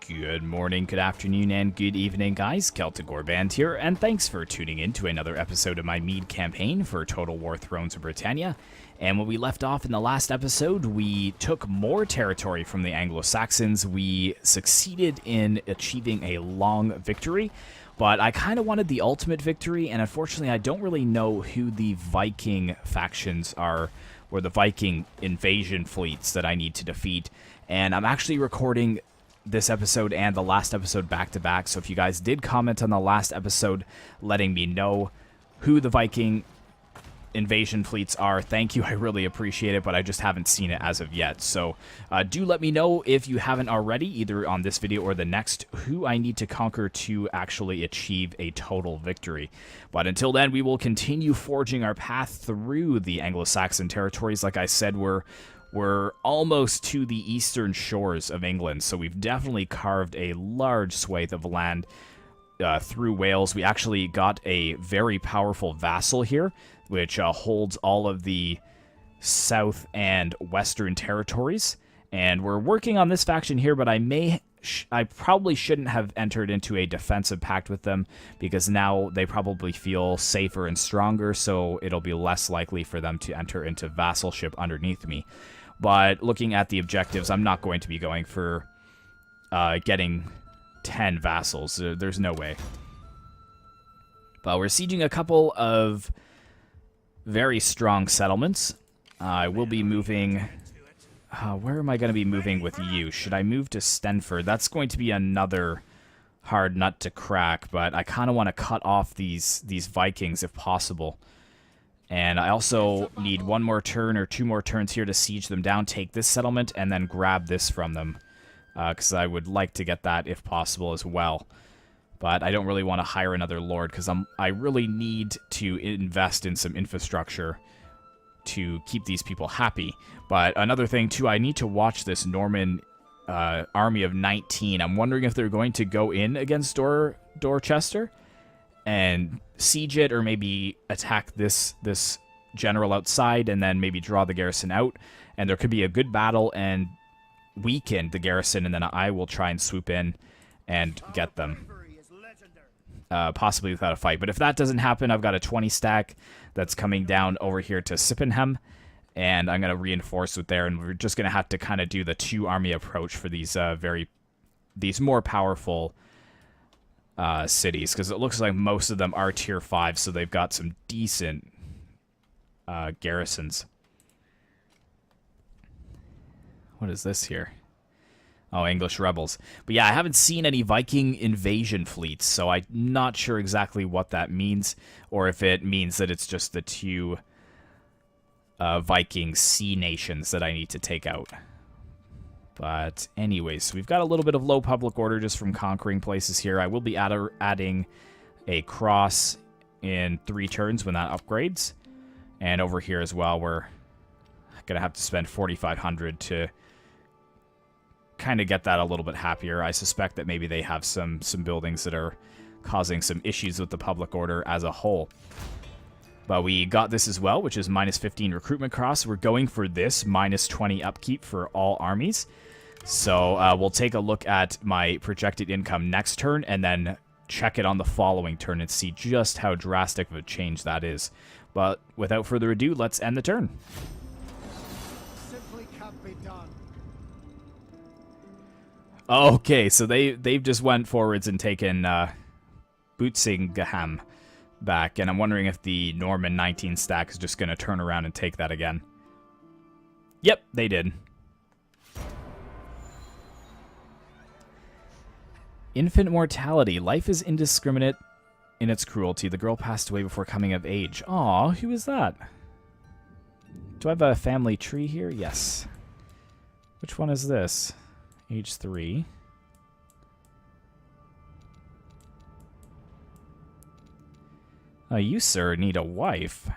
Good morning, good afternoon, and good evening, guys. Celtic Warband here, and thanks for tuning in to another episode of my Mide campaign for Total War Thrones of Britannia. And when we left off in the last episode, we took more territory from the Anglo Saxons. We succeeded in achieving a long victory, but I kind of wanted the ultimate victory, and unfortunately I don't really know who the Viking factions are, or the Viking invasion fleets that I need to defeat. And I'm actually recording this episode and the last episode back to back, so if you guys did comment on the last episode letting me know who the Viking invasion fleets are, thank you, I really appreciate it, but I just haven't seen it as of yet. So do let me know if you haven't already, either on this video or the next, who I need to conquer to actually achieve a total victory. But until then, we will continue forging our path through the Anglo-Saxon territories. Like I said, we're almost to the eastern shores of England, so we've definitely carved a large swathe of land through Wales. We actually got a very powerful vassal here, which holds all of the south and western territories. And we're working on this faction here, but I probably shouldn't have entered into a defensive pact with them, because now they probably feel safer and stronger, so it'll be less likely for them to enter into vassalship underneath me. But looking at the objectives, I'm not going to be going for getting 10 vassals. There's no way. But we're sieging a couple of very strong settlements. I will be moving... where am I going to be moving with you? Should I move to Stenford? That's going to be another hard nut to crack, but I kind of want to cut off these Vikings if possible. And I also need one more turn or two more turns here to siege them down, take this settlement, and then grab this from them. Because I would like to get that if possible as well. But I don't really want to hire another lord, because I really need to invest in some infrastructure to keep these people happy. But another thing, too, I need to watch this Norman army of 19. I'm wondering if they're going to go in against Dorchester and siege it, or maybe attack this general outside and then maybe draw the garrison out. And there could be a good battle and weaken the garrison, and then I will try and swoop in and get them. Possibly without a fight. But if that doesn't happen, I've got a 20 stack that's coming down over here to Sippenham, and I'm going to reinforce with there, and we're just going to have to kind of do the two-army approach for these these more powerful cities, because it looks like most of them are tier 5, so they've got some decent garrisons. What is this here? Oh, English rebels. But yeah, I haven't seen any Viking invasion fleets, so I'm not sure exactly what that means, or if it means that it's just the two Viking sea nations that I need to take out. But anyways, we've got a little bit of low public order just from conquering places here. I will be adding a cross in 3 turns when that upgrades. And over here as well, we're going to have to spend 4,500 to kind of get that a little bit happier. I suspect that maybe they have some buildings that are causing some issues with the public order as a whole. But we got this as well, which is minus 15 recruitment costs. We're going for this minus 20 upkeep for all armies. So we'll take a look at my projected income next turn and then check it on the following turn and see just how drastic of a change that is. But without further ado, let's end the turn. Simply can't be done. Okay, so they've just went forwards and taken Bootsingham back, and I'm wondering if the Norman 19 stack is just going to turn around and take that again. Yep, they did. Infant mortality. Life is indiscriminate in its cruelty. The girl passed away before coming of age. Aw, who is that? Do I have a family tree here? Yes. Which one is this? Age 3. You, sir, need a wife.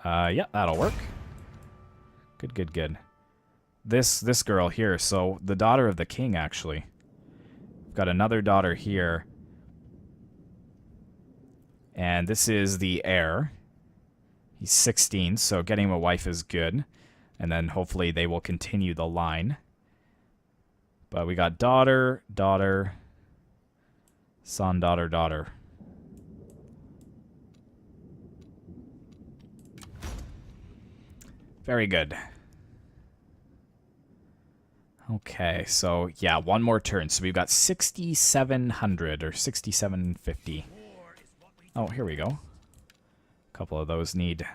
Yeah, that'll work. Good, good, good. This girl here, so the daughter of the king, actually. Got another daughter here. And this is the heir. He's 16, so getting him a wife is good. And then hopefully they will continue the line. But we got daughter, daughter, son, daughter, daughter. Very good. Okay, so yeah, one more turn. So we've got 6,700 or 6,750. Oh, here we go. A couple of those need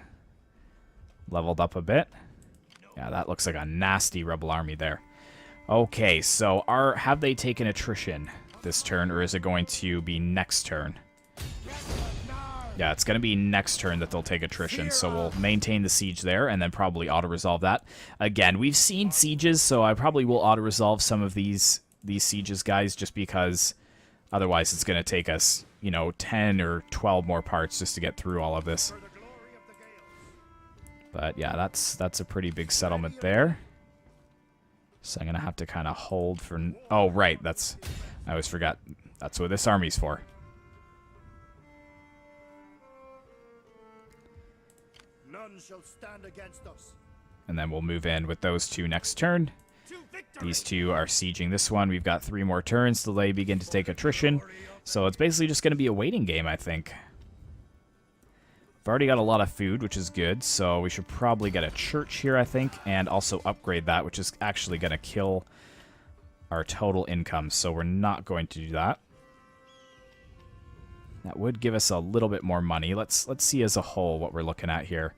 leveled up a bit. Yeah, that looks like a nasty rebel army there. Okay, so have they taken attrition this turn, or is it going to be next turn? Yeah, it's going to be next turn that they'll take attrition, so we'll maintain the siege there and then probably auto-resolve that. Again, we've seen sieges, so I probably will auto-resolve some of these sieges, guys, just because otherwise it's going to take us, you know, 10 or 12 more parts just to get through all of this. But yeah, that's a pretty big settlement there. So I'm going to have to kind of hold for... Oh, right, I always forgot. That's what this army's for. None shall stand against us. And then we'll move in with those two next turn. These two are sieging this one. We've got 3 more turns till they begin to take attrition. So it's basically just going to be a waiting game, I think. We've already got a lot of food, which is good. So we should probably get a church here, I think. And also upgrade that, which is actually going to kill our total income. So we're not going to do that. That would give us a little bit more money. Let's see as a whole what we're looking at here.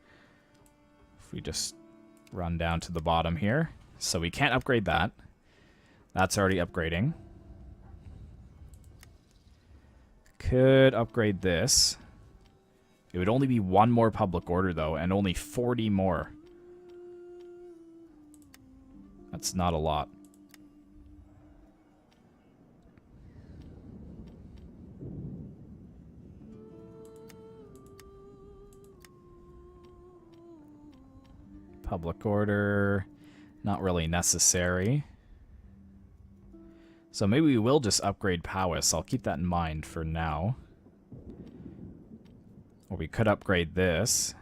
If we just run down to the bottom here. So we can't upgrade that. That's already upgrading. Could upgrade this. It would only be 1 more public order, though, and only 40 more. That's not a lot. Public order, not really necessary. So maybe we will just upgrade Powys. I'll keep that in mind for now. Or we could upgrade this.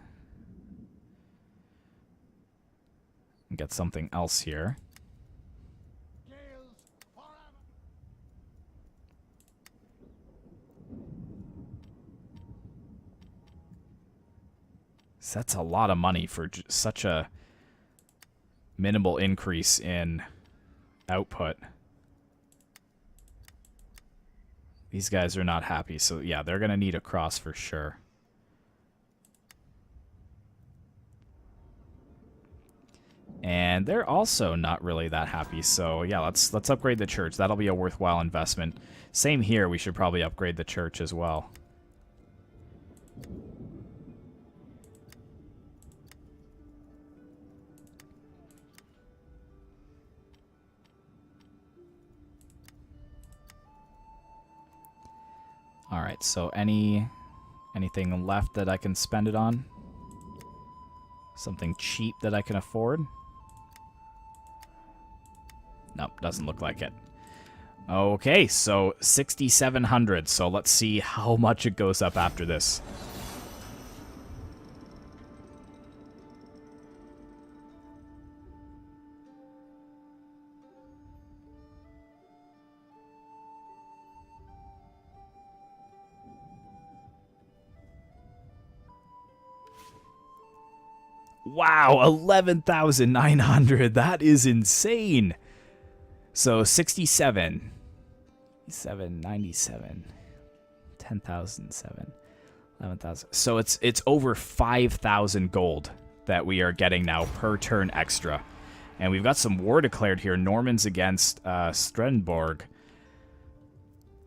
And get something else here. So that's a lot of money for such a minimal increase in output. These guys are not happy, so yeah, they're going to need a cross for sure. And they're also not really that happy, so yeah, let's upgrade the church. That'll be a worthwhile investment. Same here, we should probably upgrade the church as well. Alright, so anything left that I can spend it on? Something cheap that I can afford? Nope, doesn't look like it. Okay, so 6,700. So let's see how much it goes up after this. Wow, 11,900. That is insane. So 67, 97, 10,007, 11,000. So it's over 5,000 gold that we are getting now per turn extra. And we've got some war declared here. Normans against Strenborg.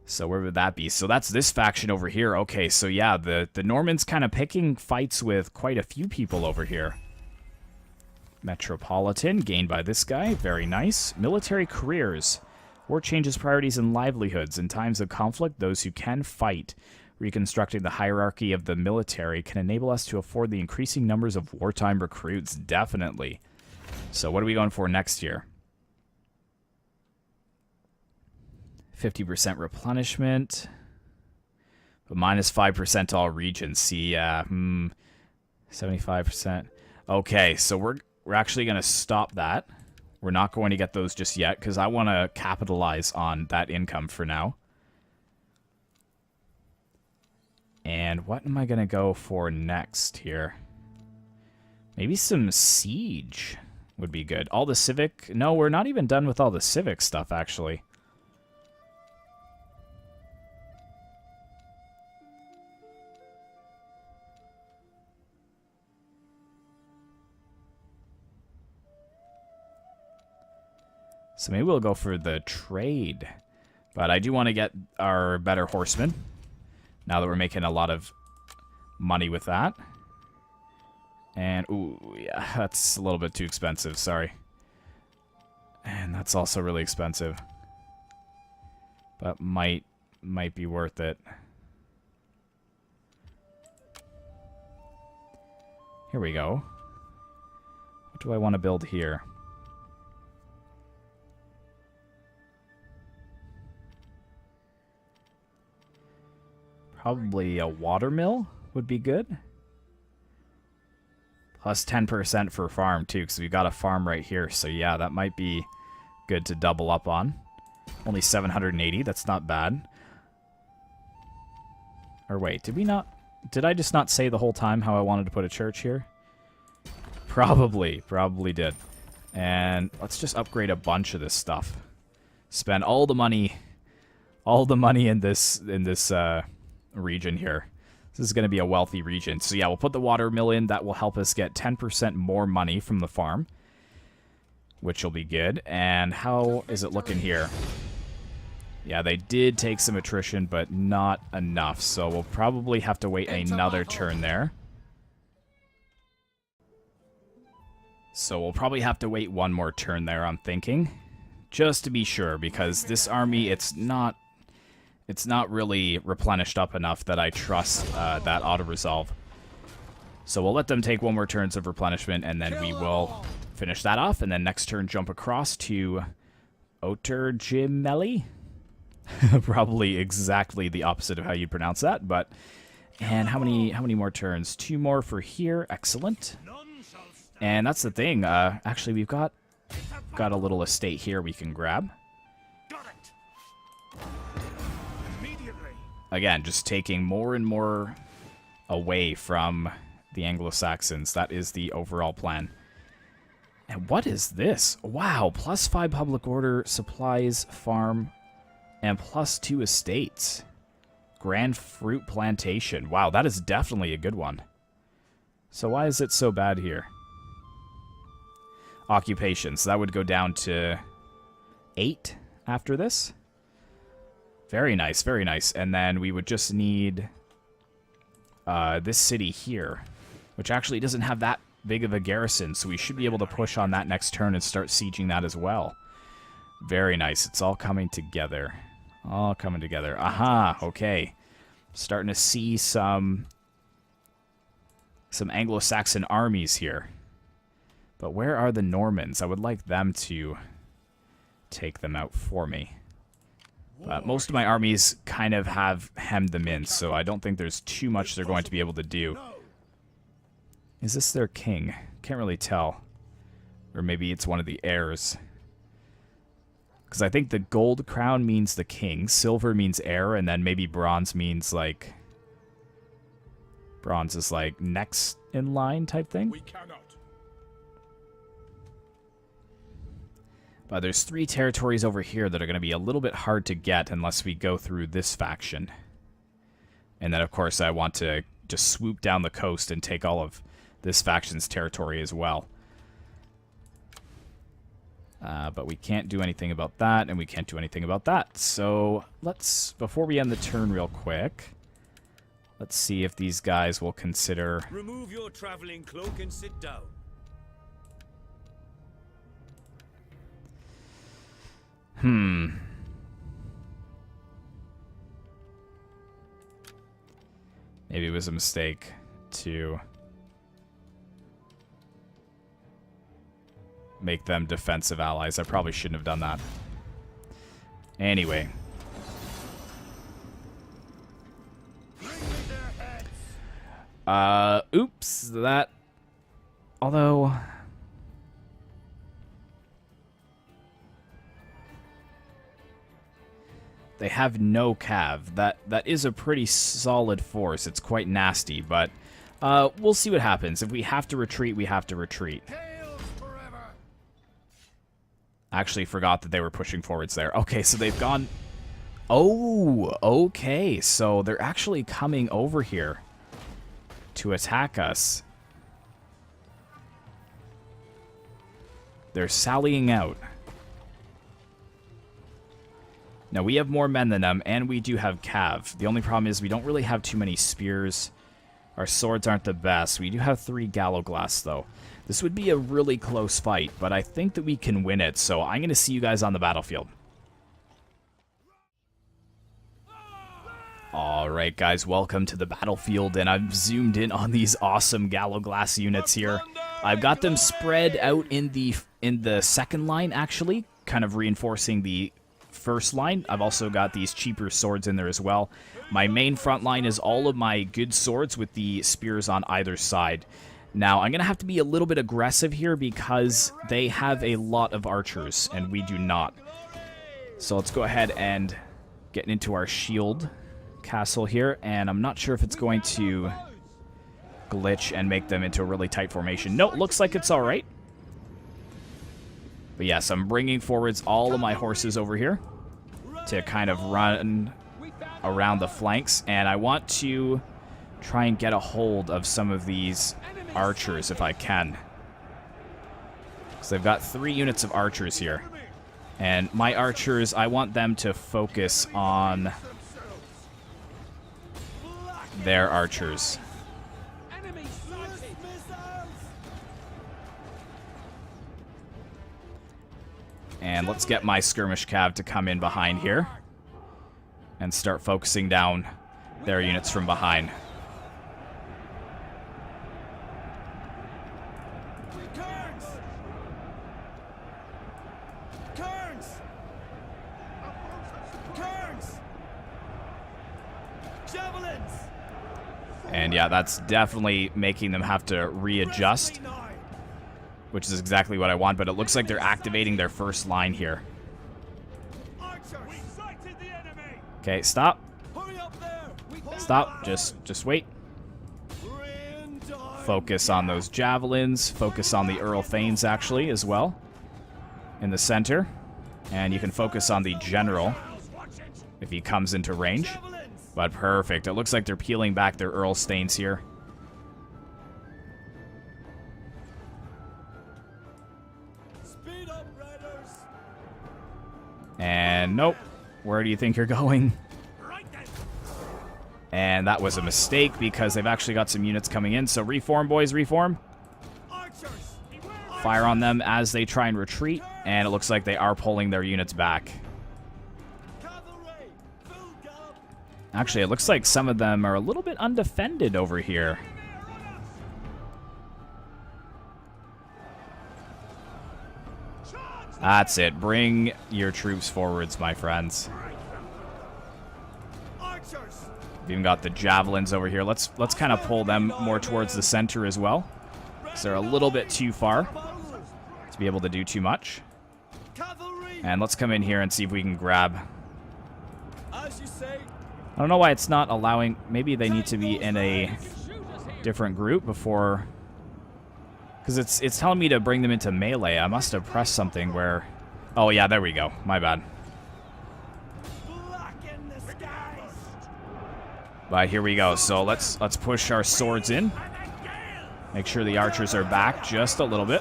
So where would that be? So that's this faction over here. Okay, so yeah, the Normans kind of picking fights with quite a few people over here. Metropolitan, gained by this guy. Very nice. Military careers. War changes priorities and livelihoods. In times of conflict, those who can fight. Reconstructing the hierarchy of the military can enable us to afford the increasing numbers of wartime recruits. Definitely. So what are we going for next year? 50% replenishment. But minus 5% all regions. See, 75%. Okay, so we're actually going to stop that. We're not going to get those just yet because I want to capitalize on that income for now. And what am I going to go for next here? Maybe some siege would be good. All the civic... No, we're not even done with all the civic stuff, actually. So maybe we'll go for the trade. But I do want to get our better horsemen. Now that we're making a lot of money with that. And, ooh, yeah, that's a little bit too expensive, sorry. And that's also really expensive. But might be worth it. Here we go. What do I want to build here? Probably a watermill would be good. Plus 10% for farm, too, because we've got a farm right here. So, yeah, that might be good to double up on. Only 780. That's not bad. Or wait, did we not... Did I just not say the whole time how I wanted to put a church here? Probably did. And let's just upgrade a bunch of this stuff. Spend all the money in this region here. This is going to be a wealthy region. So yeah, we'll put the water mill in. That will help us get 10% more money from the farm, which will be good. And how is it looking here? Yeah, they did take some attrition, but not enough. So we'll probably have to wait another turn there. So we'll probably have to wait one more turn there, I'm thinking. Just to be sure, because this army, it's not really replenished up enough that I trust that auto-resolve. So we'll let them take one more turns of replenishment, and then we will finish that off, and then next turn jump across to Oterjimeli. Probably exactly the opposite of how you'd pronounce that, but... And how many more turns? 2 more for here. Excellent. And that's the thing. Actually, we've got a little estate here we can grab. Again, just taking more and more away from the Anglo Saxons. That is the overall plan. And what is this? Wow, +5 public order, supplies, farm, and +2 estates. Grand fruit plantation. Wow, that is definitely a good one. So why is it so bad here? Occupations. That would go down to 8 after this. Very nice, very nice. And then we would just need this city here, which actually doesn't have that big of a garrison, so we should be able to push on that next turn and start sieging that as well. Very nice. It's all coming together. All coming together. Aha, okay. Starting to see some Anglo Saxon armies here. But where are the Normans? I would like them to take them out for me. But most of my armies kind of have hemmed them in, so I don't think there's too much they're going to be able to do. Is this their king? Can't really tell. Or maybe it's one of the heirs. Because I think the gold crown means the king, silver means heir, and then maybe bronze means like... Bronze is like next in line type thing. We cannot. But there's 3 territories over here that are going to be a little bit hard to get unless we go through this faction. And then, of course, I want to just swoop down the coast and take all of this faction's territory as well. But we can't do anything about that, and we can't do anything about that. So let's, before we end the turn real quick, let's see if these guys will consider... Remove your traveling cloak and sit down. Maybe it was a mistake to make them defensive allies. I probably shouldn't have done that. Anyway. Bring me their heads. Oops. That... Although... They have no cav. That is a pretty solid force. It's quite nasty, but we'll see what happens. If we have to retreat, we have to retreat. Actually forgot that they were pushing forwards there. Okay, so they've gone... Oh, okay. So they're actually coming over here to attack us. They're sallying out. Now, we have more men than them, and we do have cav. The only problem is we don't really have too many spears. Our swords aren't the best. We do have 3 galloglass, though. This would be a really close fight, but I think that we can win it, so I'm going to see you guys on the battlefield. Alright guys, welcome to the battlefield, and I've zoomed in on these awesome galloglass units here. I've got them spread out in the second line, actually, kind of reinforcing the first line. I've also got these cheaper swords in there as well. My main front line is all of my good swords with the spears on either side. Now, I'm going to have to be a little bit aggressive here because they have a lot of archers, and we do not. So let's go ahead and get into our shield castle here, and I'm not sure if it's going to glitch and make them into a really tight formation. No, it looks like it's alright. But yes, I'm bringing forwards all of my horses over here to kind of run around the flanks, and I want to try and get a hold of some of these archers if I can. So they've got 3 units of archers here. And my archers, I want them to focus on their archers. And let's get my skirmish cav to come in behind here and start focusing down their units from behind. And yeah, that's definitely making them have to readjust, which is exactly what I want, but it looks like they're activating their first line here. Okay, stop. Stop. Just wait. Focus on those javelins. Focus on the Earl Thanes, actually, as well, in the center. And you can focus on the general if he comes into range. But perfect. It looks like they're peeling back their Earl Thanes here. Speed up, riders. And nope. Where do you think you're going? And that was a mistake because they've actually got some units coming in. So reform, boys, reform. Fire on them as they try and retreat. And it looks like they are pulling their units back. Actually, it looks like some of them are a little bit undefended over here. That's it. Bring your troops forwards, my friends. We've even got the javelins over here. Let's kind of pull them more towards the center as well, because they're a little bit too far to be able to do too much. And let's come in here and see if we can grab. I don't know why it's not allowing. Maybe they need to be in a different group before, because it's telling me to bring them into melee. I must have pressed something where. Oh yeah, there we go. My bad. But here we go. So let's push our swords in. Make sure the archers are back just a little bit.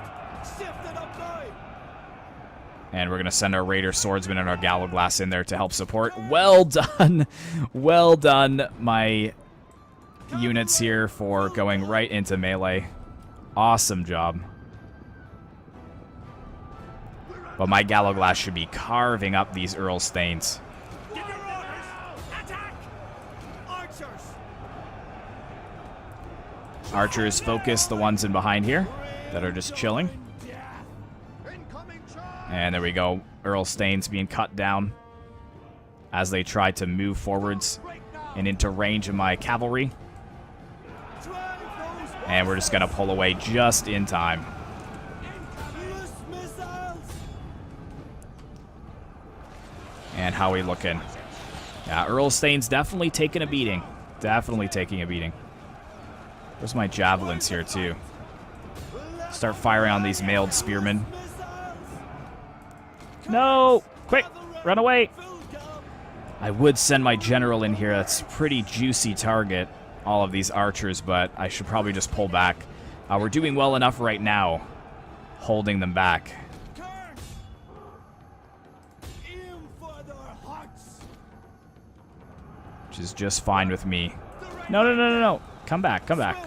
And we're going to send our Raider Swordsman and our Galloglass in there to help support. Well done. Well done, my units here, for going right into melee. Awesome job. But my Galloglass should be carving up these Earl's Thanes. Archers, focus the ones in behind here that are just chilling. And there we go. Earl Thanes being cut down as they try to move forwards and into range of my cavalry. And we're just going to pull away just in time. And how are we looking? Yeah, Earlstane's definitely taking a beating. Definitely taking a beating. Where's my javelins here, too? Start firing on these mailed spearmen. No! Quick! Run away! I would send my general in here. That's a pretty juicy target, all of these archers, but I should probably just pull back. We're doing well enough right now, holding them back. Which is just fine with me. No, no, no, no, no. Come back, come back.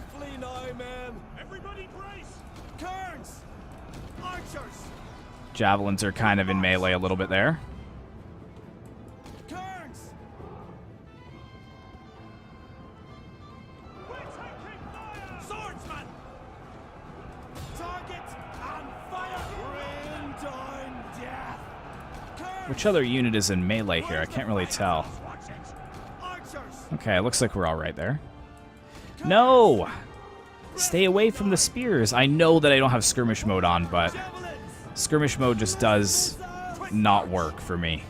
Javelins are kind of in melee a little bit there. Which other unit is in melee here? I can't really tell. Okay, looks like we're all right there. No! Stay away from the spears. I know that I don't have skirmish mode on, but skirmish mode just does not work for me.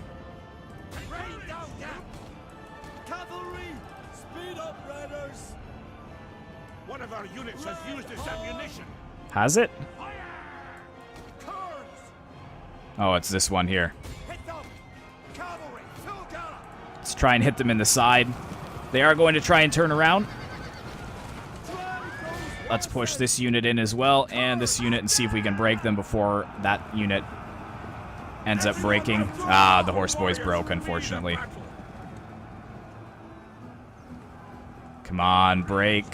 Cavalry, speed up, riders. One of our units has used its ammunition. Has it? Oh, it's this one here. Let's try and hit them in the side. They are going to try and turn around. Let's push this unit in as well, and this unit, and see if we can break them before that unit ends up breaking. Ah, the horse boys broke, unfortunately. Come on, break.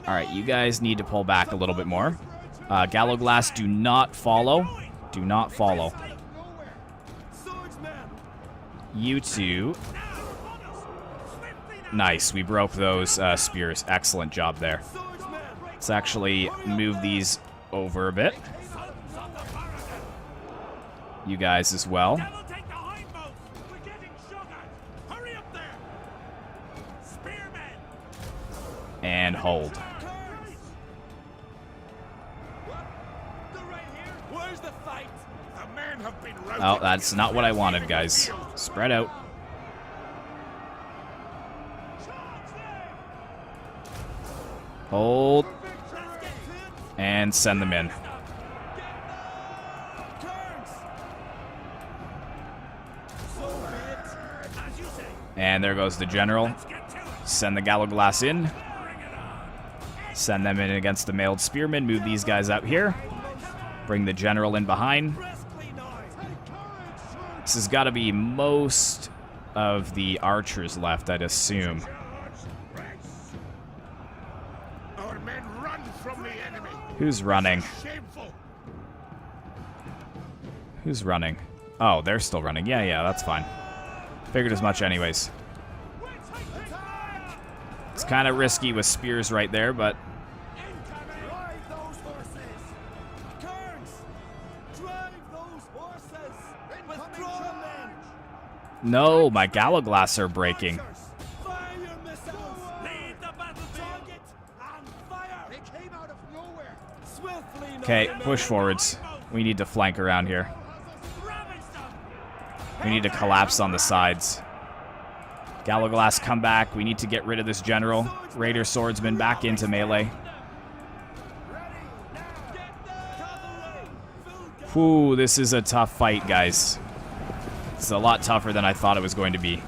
Alright, you guys need to pull back a little bit more. Gallowglass, do not follow. Do not follow. You two. Nice, we broke those spears. Excellent job there. Let's actually move these over a bit. You guys as well. And hold. Oh, that's not what I wanted, guys. Spread out. Hold. And send them in. And there goes the general. Send the Gallowglass in. Send them in against the mailed spearmen. Move these guys up here. Bring the general in behind. This has got to be most of the archers left, I'd assume. Our men run from the enemy. Who's running? Who's running? Oh, they're still running. Yeah, yeah, that's fine. Figured as much anyways. It's kind of risky with spears right there, but... No, my Gallowglass are breaking. Okay, push forwards. We need to flank around here. We need to collapse on the sides. Gallowglass, come back. We need to get rid of this general. Raider swordsman back into melee. Whew, this is a tough fight, guys. It's a lot tougher than I thought it was going to be.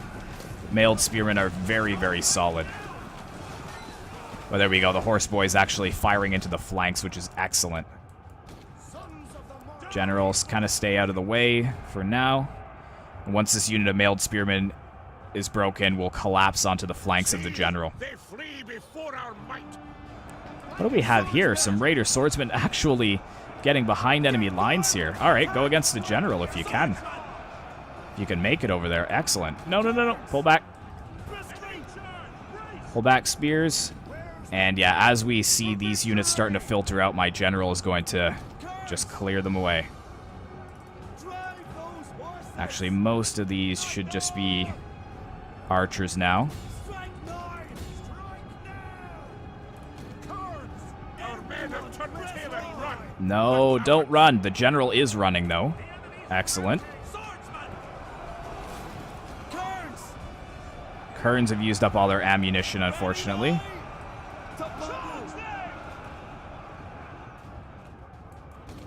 Mailed spearmen are very, very solid. Well, there we go. The horse boys actually firing into the flanks, which is excellent. Generals kind of stay out of the way for now. And once this unit of mailed spearmen is broken, we'll collapse onto the flanks of the general. What do we have here? Some Raider swordsmen actually getting behind enemy lines here. All right, go against the general if you can. You can make it over there. Excellent. No, no, no, no. Pull back. Pull back spears. And yeah, as we see these units starting to filter out, my general is going to just clear them away. Actually, most of these should just be archers now. men have turned tail and run. No, don't run. The general is running, though. Excellent. Swordsman! Kerns! Kerns have used up all their ammunition, unfortunately.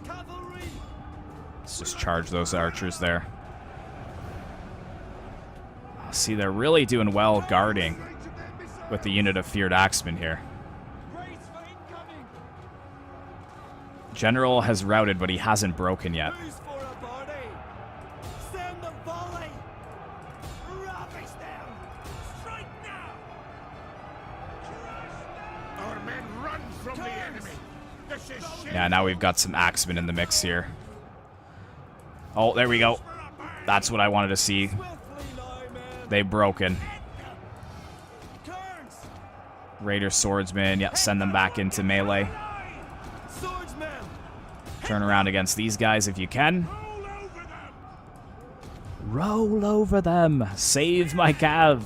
Cavalry! Let's just charge those archers there. See, they're really doing well guarding with the unit of feared axemen here. Brace for incoming! General has routed, but he hasn't broken yet. Who's for a body? Send the volley! Ravish them! Strike now! Our men run from the enemy. This is shame. Yeah, now we've got some axemen in the mix here. Oh, there we go. That's what I wanted to see. Swiftly now, men! They've broken. Kerns! Raider swordsmen, yeah, send them back into melee. Swordsmen! Turn around against these guys if you can. Roll over them. Roll over them. Save my cav.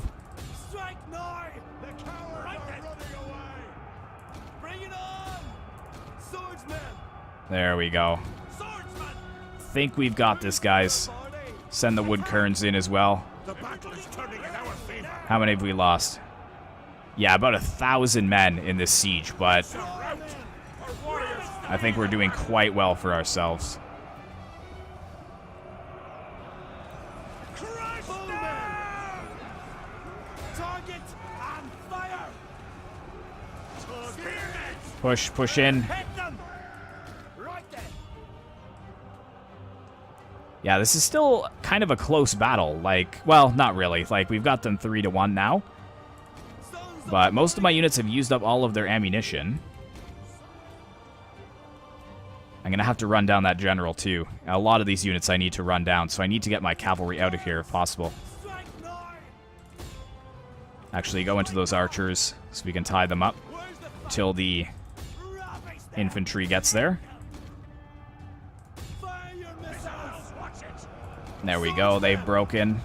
Strike now! The cowards are running away. Bring it on! Swordsmen! There we go. Swordsman! Think we've got this, guys. Body! Send the wood kerns in as well. The battle is turning in our favor. How many have we lost? Yeah, about 1,000 men in this siege, but It's a rout. Our warriors. I think we're doing quite well for ourselves. Crush Bowmen! them. Target and fire! Spearmen. Push in. Hit them! Right then! Yeah, this is still kind of a close battle. Like, well, not really. Like, we've got them 3-1 now. Sons But most of my units have used up all of their ammunition. I'm going to have to run down that general, too. A lot of these units I need to run down, so I need to get my cavalry out of here if possible. Strike now! Actually, go into those archers so we can tie them up Where's the till the Ravish them! infantry gets there. Fire your missiles! Watch it. There we go. They've broken.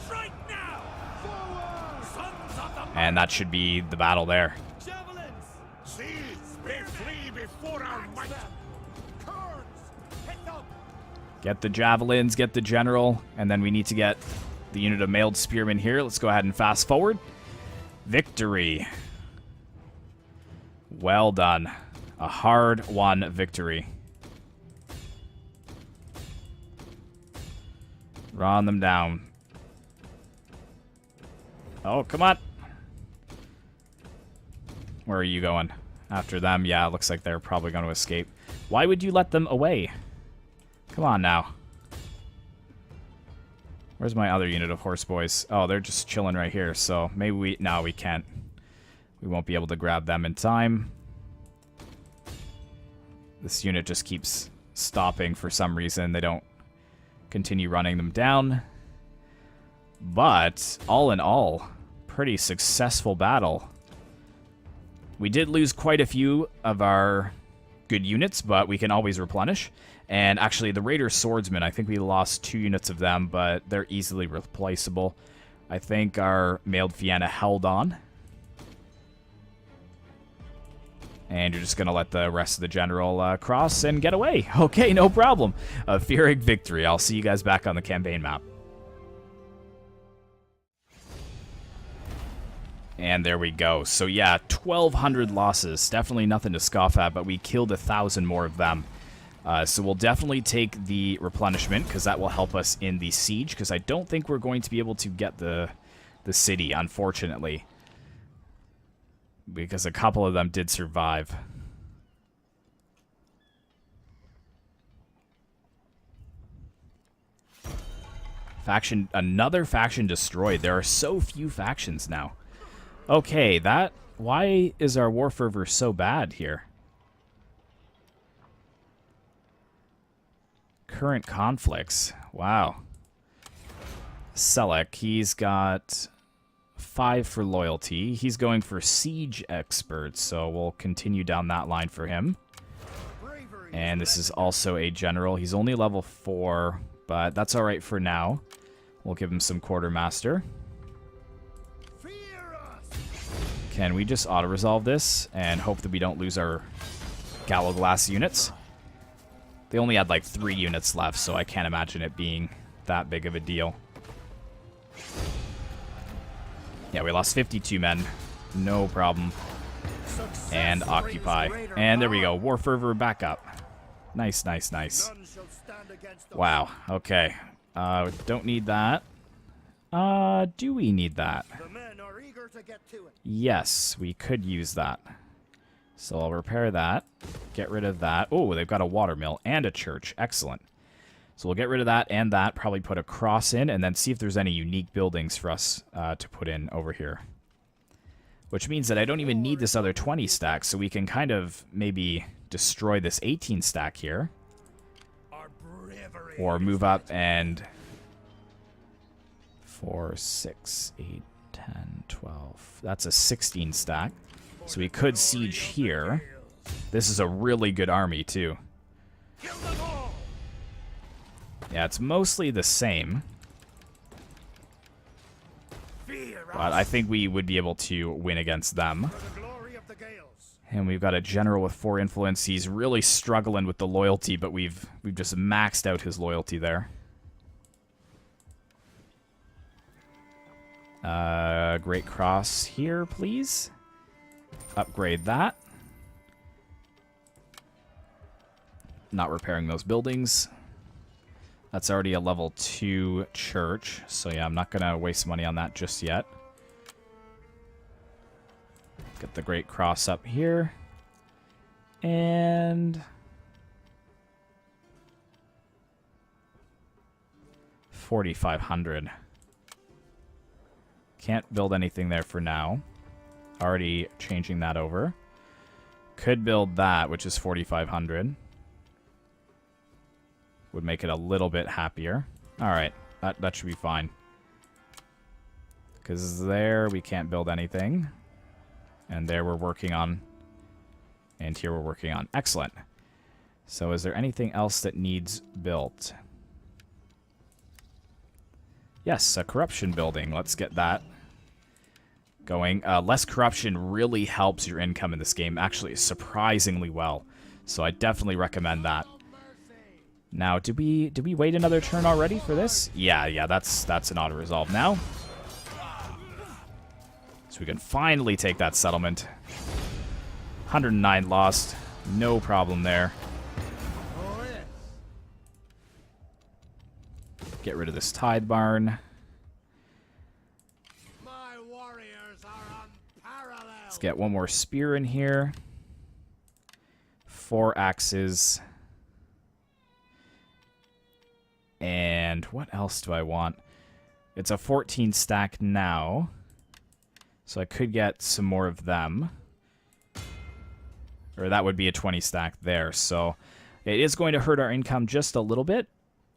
Strike now! Forward! Sons of the And that should be the battle there. javelins! See, they flee before our might. Kerns! Hit them! Get the javelins, get the general, and then we need to get the unit of mailed spearmen here. Let's go ahead and fast forward. Victory. Well done. A hard-won victory. Run them down. Oh, come on. Where are you going? After them? Yeah, it looks like they're probably going to escape. Why would you let them away? Come on now. Where's my other unit of horse boys? Oh, they're just chilling right here, so maybe we... No, we can't. We won't be able to grab them in time. This unit just keeps stopping for some reason. They don't continue running them down. But, all in all, pretty successful battle. We did lose quite a few of our good units, but we can always replenish. And actually, the Raider Swordsmen, I think we lost 2 units of them, but they're easily replaceable. I think our Mailed Fianna held on. And you're just going to let the rest of the general cross and get away. Okay, no problem. A Pyrrhic victory. I'll see you guys back on the campaign map. And there we go. So yeah, 1,200 losses. Definitely nothing to scoff at, but we killed 1,000 more of them. So we'll definitely take the replenishment, because that will help us in the siege, because I don't think we're going to be able to get the city, unfortunately. Because a couple of them did survive. Another faction destroyed. There are so few factions now. Okay, why is our war fervor so bad here? Current conflicts. Wow. Selec, he's got 5 for loyalty. He's going for siege experts, so we'll continue down that line for him. And this is also a general. He's only level 4, but that's alright for now. We'll give him some quartermaster. Can we just auto-resolve this and hope that we don't lose our Gallo Glass units? They only had like 3 units left, so I can't imagine it being that big of a deal. Yeah, we lost 52 men. No problem. And occupy. And there we go. War fervor back up. Nice, nice, nice. Wow. Okay. Don't need that. Do we need that? Yes, we could use that. So I'll repair that. Get rid of that. Oh, they've got a watermill and a church. Excellent. So we'll get rid of that and that. Probably put a cross in and then see if there's any unique buildings for us to put in over here. Which means that I don't even need this other 20 stack, so we can kind of maybe destroy this 18 stack here. Or move up and 4, 6, 8, 10, 12. That's a 16 stack. So we could siege here. This is a really good army, too. Yeah, it's mostly the same. But I think we would be able to win against them. And we've got a general with 4 influence. He's really struggling with the loyalty, but we've just maxed out his loyalty there. Great Cross here, please. Upgrade that. Not repairing those buildings. That's already a level 2 church, so yeah, I'm not going to waste money on that just yet. Get the Great Cross up here. And 4,500. Can't build anything there for now. Already changing that over. Could build that, which is 4,500. Would make it a little bit happier. Alright, that should be fine. Because there we can't build anything. And there we're working on. And here we're working on. Excellent. So is there anything else that needs built? Yes, a corruption building. Let's get that going. Less corruption really helps your income in this game. Actually, surprisingly well. So I definitely recommend that. Now, did we wait another turn already for this? Yeah, that's an auto-resolve now. So we can finally take that settlement. 109 lost. No problem there. Get rid of this tide barn. Let's get one more spear in here. 4 axes. And what else do I want? It's a 14 stack now. So I could get some more of them. Or that would be a 20 stack there. So it is going to hurt our income just a little bit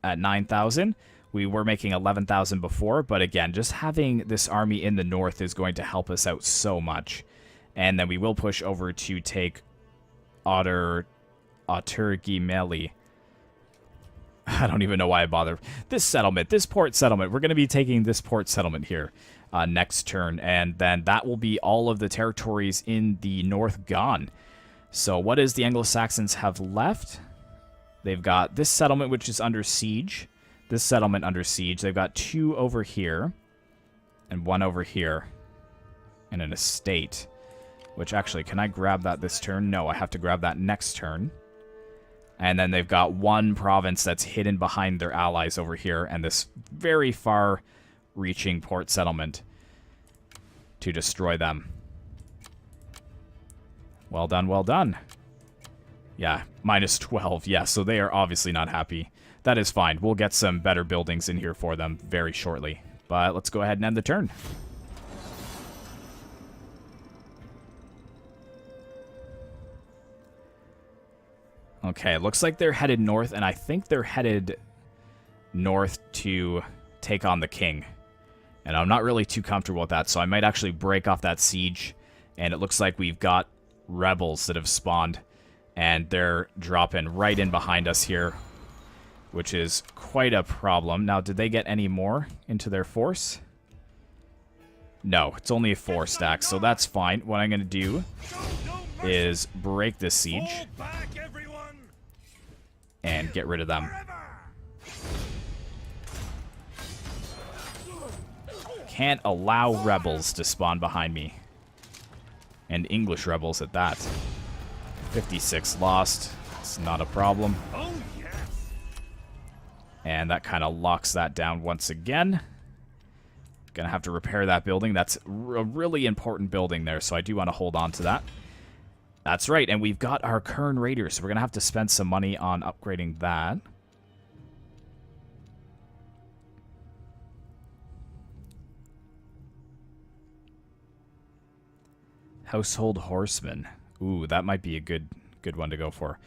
at 9,000. We were making 11,000 before. But again, just having this army in the north is going to help us out so much. And then we will push over to take Oturgimeli. I don't even know why I bother. This settlement, this port settlement. We're going to be taking this port settlement here next turn. And then that will be all of the territories in the north gone. So what does the Anglo Saxons have left? They've got this settlement, which is under siege. This settlement under siege. They've got 2 over here. And 1 over here. And an estate. Which actually, can I grab that this turn? No, I have to grab that next turn. And then they've got 1 province that's hidden behind their allies over here. And this very far-reaching port settlement to destroy them. Well done, well done. Yeah, minus 12. Yeah, so they are obviously not happy. That is fine. We'll get some better buildings in here for them very shortly. But let's go ahead and end the turn. Okay, it looks like they're headed north, and I think they're headed north to take on the king. And I'm not really too comfortable with that, so I might actually break off that siege. And it looks like we've got rebels that have spawned, and they're dropping right in behind us here, which is quite a problem. Now, did they get any more into their force? No, it's only a 4 stack, so that's fine. What I'm going to do is break this siege Fall back, everyone! and get rid of them. Can't allow rebels to spawn behind me. And English rebels at that. 56 lost. It's not a problem. Oh, yes! And that kind of locks that down once again. Gonna have to repair that building. That's a really important building there, so I do want to hold on to that. That's right, and we've got our Kern Raiders, so we're gonna have to spend some money on upgrading that. Household Horsemen. Ooh, that might be a good one to go for.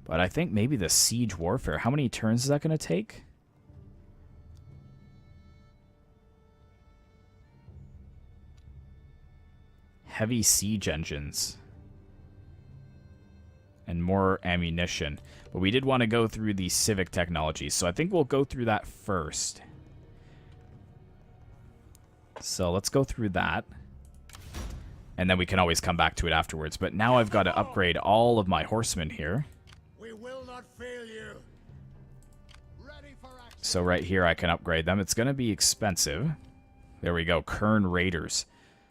But I think maybe the Siege Warfare. How many turns is that going to take? Heavy siege engines. And more ammunition. But we did want to go through the civic technology, so I think we'll go through that first. So let's go through that. And then we can always come back to it afterwards. But now I've got to upgrade all of my horsemen here. We will not fail you. Ready for action. So right here I can upgrade them. It's going to be expensive. There we go, Kern Raiders.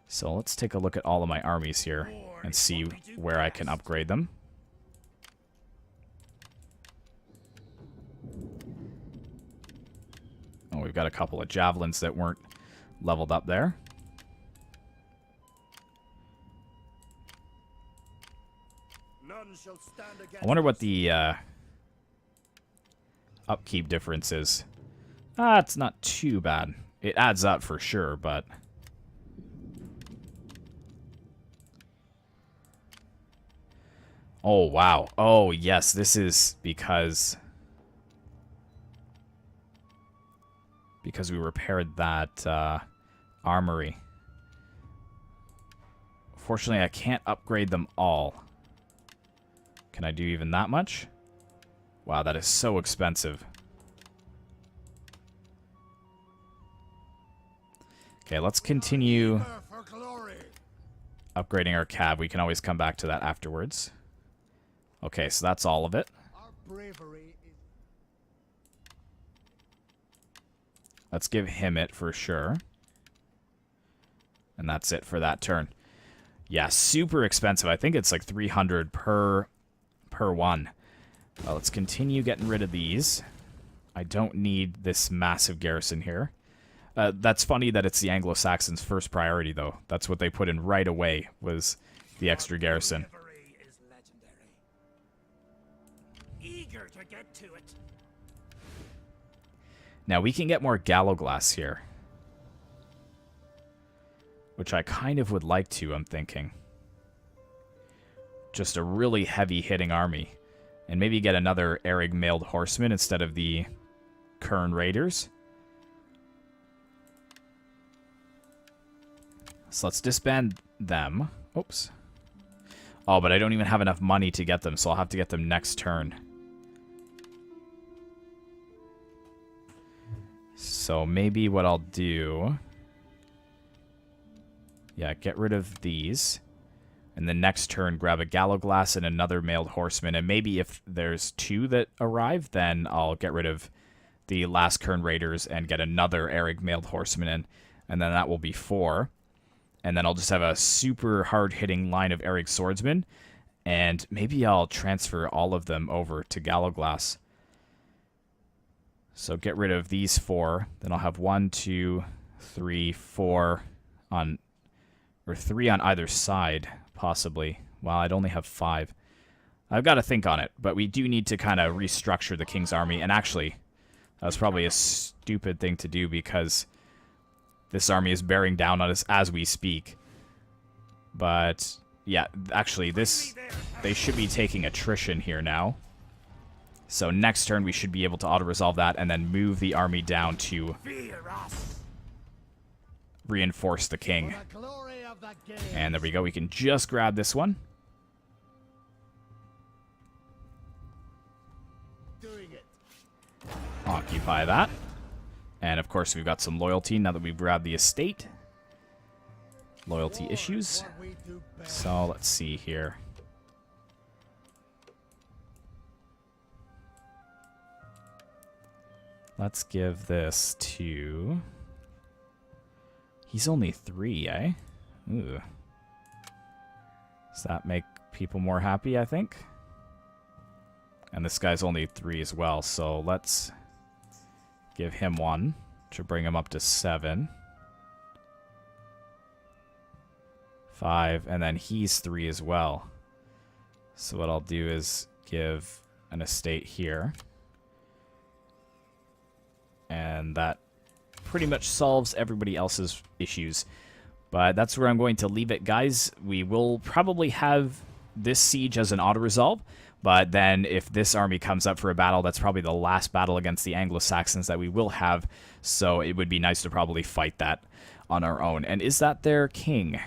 So let's take a look at all of my armies here and see where I can upgrade them. Oh, we've got a couple of javelins that weren't leveled up there. None shall stand against I wonder what us. the upkeep difference is. Ah, it's not too bad. It adds up for sure, but... Oh, wow. Oh, yes, this is because we repaired that armory. Fortunately, I can't upgrade them all. Can I do even that much? Wow, that is so expensive. Okay, let's continue For glory. upgrading our cab. We can always come back to that afterwards. Okay, so that's all of it. Our bravery is Let's give him it for sure. And that's it for that turn. Yeah, super expensive. I think it's like 300 per one. Let's continue getting rid of these. I don't need this massive garrison here. That's funny that it's the Anglo Saxons' first priority, though. That's what they put in right away, was the extra garrison. bravery is legendary. Eager to get to it. Now, we can get more gallows glass here. Which I kind of would like to, I'm thinking. Just a really heavy-hitting army. And maybe get another Erig mailed horseman instead of the Kern Raiders. So let's disband them. Oops. Oh, but I don't even have enough money to get them, so I'll have to get them next turn. So maybe what I'll do... Yeah, get rid of these. And then next turn, grab a gallows glass and another mailed horseman. And maybe if there's 2 that arrive, then I'll get rid of the last Kern Raiders and get another Erig mailed horseman in. And then that will be 4. And then I'll just have a super hard-hitting line of Erig swordsmen. And maybe I'll transfer all of them over to gallows glass. So get rid of these 4. Then I'll have 1, 2, 3, 4 on... Or 3 on either side, possibly. Well, I'd only have 5. I've got to think on it, but we do need to kind of restructure the King's Army. And actually, that was probably a stupid thing to do because this army is bearing down on us as we speak. But, yeah, actually, they should be taking attrition here now. So next turn, we should be able to auto-resolve that and then move the army down to Fear us. reinforce the king. The glory of the game. And there we go. We can just grab this one. Doing it. Occupy that. And of course, we've got some loyalty now that we've grabbed the estate. loyalty issues. So let's see here. Let's give this to... He's only 3, eh? Ooh. Does that make people more happy, I think? And this guy's only 3 as well, so let's give him 1 to bring him up to 7. 5, and then he's 3 as well. So what I'll do is give an estate here. And that pretty much solves everybody else's issues. But that's where I'm going to leave it, guys. We will probably have this siege as an auto-resolve. But then if this army comes up for a battle, that's probably the last battle against the Anglo Saxons that we will have. So it would be nice to probably fight that on our own. And is that their king?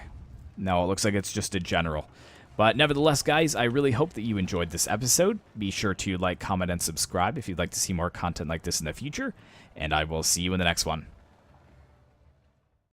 No, it looks like it's just a general. But nevertheless, guys, I really hope that you enjoyed this episode. Be sure to like, comment, and subscribe if you'd like to see more content like this in the future. And I will see you in the next one.